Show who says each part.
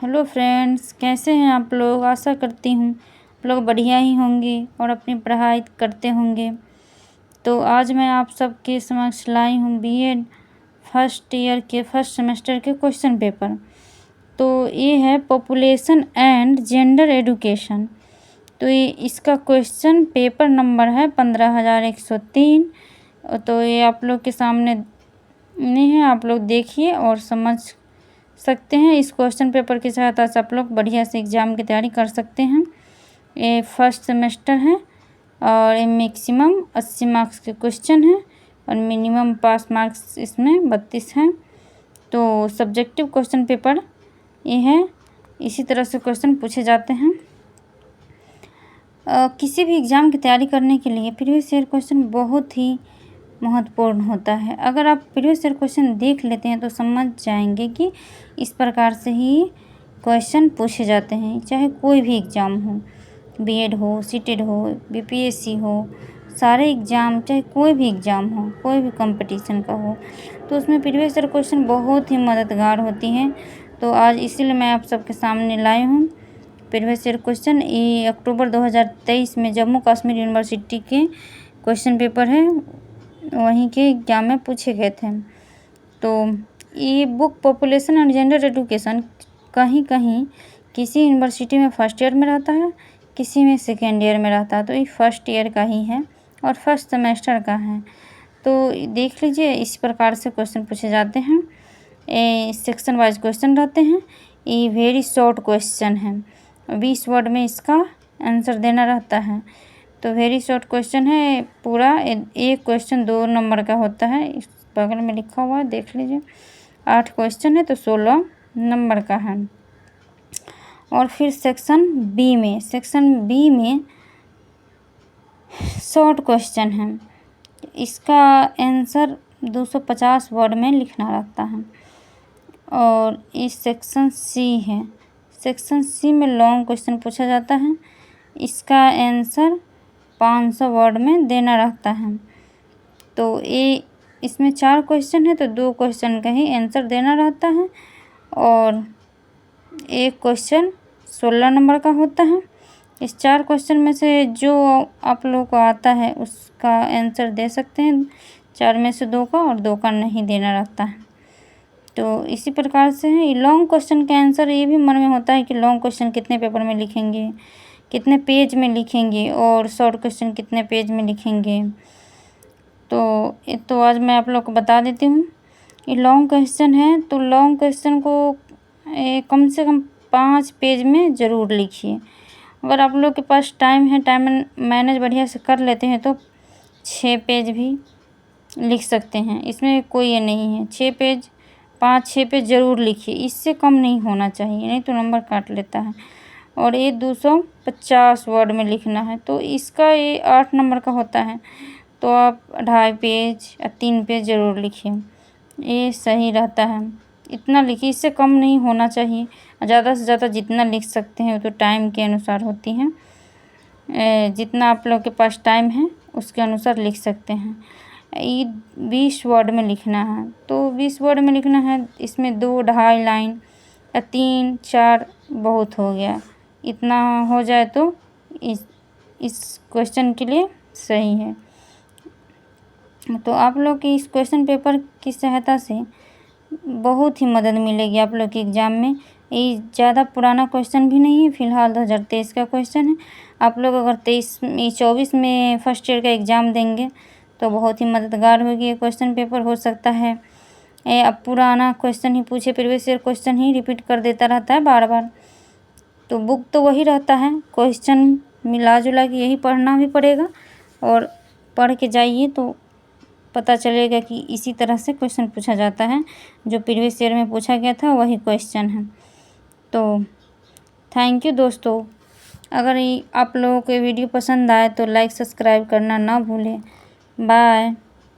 Speaker 1: Hello friends, कैसे हैं आप लोग। आशा करती हूँ आप लोग बढ़िया ही होंगे और अपनी पढ़ाई करते होंगे। तो आज मैं आप सबके समक्ष लाई हूँ बीएड फर्स्ट ईयर के फर्स्ट सेमेस्टर के क्वेश्चन पेपर। तो ये है पॉपुलेशन एंड जेंडर एजुकेशन। तो ये इसका क्वेश्चन पेपर नंबर है 15,103। तो ये आप लोग के सामने नहीं है, आप लोग देखिए और समझ सकते हैं। इस क्वेश्चन पेपर की सहायता से आप लोग बढ़िया से एग्ज़ाम की तैयारी कर सकते हैं। ये फर्स्ट सेमेस्टर है और ये मैक्सिमम 80 मार्क्स के क्वेश्चन हैं और मिनिमम पास मार्क्स इसमें 32 हैं। तो सब्जेक्टिव क्वेश्चन पेपर ये है, इसी तरह से क्वेश्चन पूछे जाते हैं। किसी भी एग्ज़ाम की तैयारी करने के लिए प्रीवियस ईयर क्वेश्चन बहुत ही महत्वपूर्ण होता है। अगर आप प्रीवियस ईयर क्वेश्चन देख लेते हैं तो समझ जाएंगे कि इस प्रकार से ही क्वेश्चन पूछे जाते हैं। चाहे कोई भी एग्ज़ाम हो, बीएड हो, सीटेट हो, बीपीएससी हो, सारे एग्ज़ाम, चाहे कोई भी एग्ज़ाम हो, कोई भी कंपटीशन का हो, तो उसमें प्रीवियस ईयर क्वेश्चन बहुत ही मददगार होती हैं। तो आज इसीलिए मैं आप सबके सामने लाई हूँ प्रीवियस ईयर क्वेश्चन। ये अक्टूबर 2023 में जम्मू कश्मीर यूनिवर्सिटी के क्वेश्चन पेपर है, वहीं के एग्जाम में पूछे गए थे। तो ये book population and gender education कहीं कहीं किसी यूनिवर्सिटी में फर्स्ट ईयर में रहता है, किसी में सेकेंड ईयर में रहता है। तो ये फर्स्ट ईयर का ही है और फर्स्ट सेमेस्टर का है। तो देख लीजिए, इस प्रकार से क्वेश्चन पूछे जाते हैं। सेक्शन वाइज क्वेश्चन रहते हैं। ये वेरी शॉर्ट क्वेश्चन है, 20 वर्ड में इसका आंसर देना रहता है। तो वेरी शॉर्ट क्वेश्चन है पूरा। एक क्वेश्चन 2 नंबर का होता है, इस बगल में लिखा हुआ है, देख लीजिए। 8 क्वेश्चन है तो 16 नंबर का है। और फिर सेक्शन बी में शॉर्ट क्वेश्चन है, इसका आंसर 250 वर्ड में लिखना रहता है। और इस सेक्शन सी है, सेक्शन सी में लॉन्ग क्वेश्चन पूछा जाता है, इसका आंसर 500 वर्ड में देना रहता है। तो ये इसमें 4 क्वेश्चन है तो 2 क्वेश्चन का ही आंसर देना रहता है और एक क्वेश्चन 16 नंबर का होता है। इस 4 क्वेश्चन में से जो आप लोगों को आता है उसका आंसर दे सकते हैं, 4 में से 2 का, और 2 का नहीं देना रहता है। तो इसी प्रकार से है। ये लॉन्ग क्वेश्चन का आंसर ये भी मन में होता है कि लॉन्ग क्वेश्चन कितने पेपर में लिखेंगे, कितने पेज में लिखेंगे, और शॉर्ट क्वेश्चन कितने पेज में लिखेंगे। तो आज मैं आप लोग को बता देती हूँ। ये लॉन्ग क्वेश्चन है तो लॉन्ग क्वेश्चन को कम से कम 5 पेज में ज़रूर लिखिए। अगर आप लोग के पास टाइम है, टाइम मैनेज बढ़िया से कर लेते हैं तो 6 पेज भी लिख सकते हैं, इसमें कोई ये नहीं है। 6 पेज, 5-6 पेज ज़रूर लिखिए, इससे कम नहीं होना चाहिए, नहीं तो नंबर काट लेता है। और ये 250 वर्ड में लिखना है, तो इसका ये 8 नंबर का होता है। तो आप 2.5 पेज या 3 पेज ज़रूर लिखिए, ये सही रहता है। इतना लिखिए, इससे कम नहीं होना चाहिए। ज़्यादा से ज़्यादा जितना लिख सकते हैं वो तो टाइम के अनुसार होती हैं, जितना आप लोग के पास टाइम है उसके अनुसार लिख सकते हैं। ये 20 वर्ड में लिखना है, तो 20 वर्ड में लिखना है, इसमें 2-2.5 लाइन या 3-4 बहुत हो गया। इतना हो जाए तो इस क्वेश्चन के लिए सही है। तो आप लोग की इस क्वेश्चन पेपर की सहायता से बहुत ही मदद मिलेगी आप लोग के एग्ज़ाम में। ये ज़्यादा पुराना क्वेश्चन भी नहीं है, फ़िलहाल 2023 का क्वेश्चन है। आप लोग अगर 24 में फर्स्ट ईयर का एग्ज़ाम देंगे तो बहुत ही मददगार होगी ये क्वेश्चन पेपर। हो सकता है अब पुराना क्वेश्चन ही पूछे, प्रीवियस ईयर क्वेश्चन ही रिपीट कर देता रहता है बार बार। तो बुक तो वही रहता है, क्वेश्चन मिला जुला के यही पढ़ना भी पड़ेगा, और पढ़ के जाइए तो पता चलेगा कि इसी तरह से क्वेश्चन पूछा जाता है। जो प्रीवियस ईयर में पूछा गया था वही क्वेश्चन है। तो थैंक यू दोस्तों। अगर आप लोगों को वीडियो पसंद आए तो लाइक सब्सक्राइब करना ना भूलें। बाय।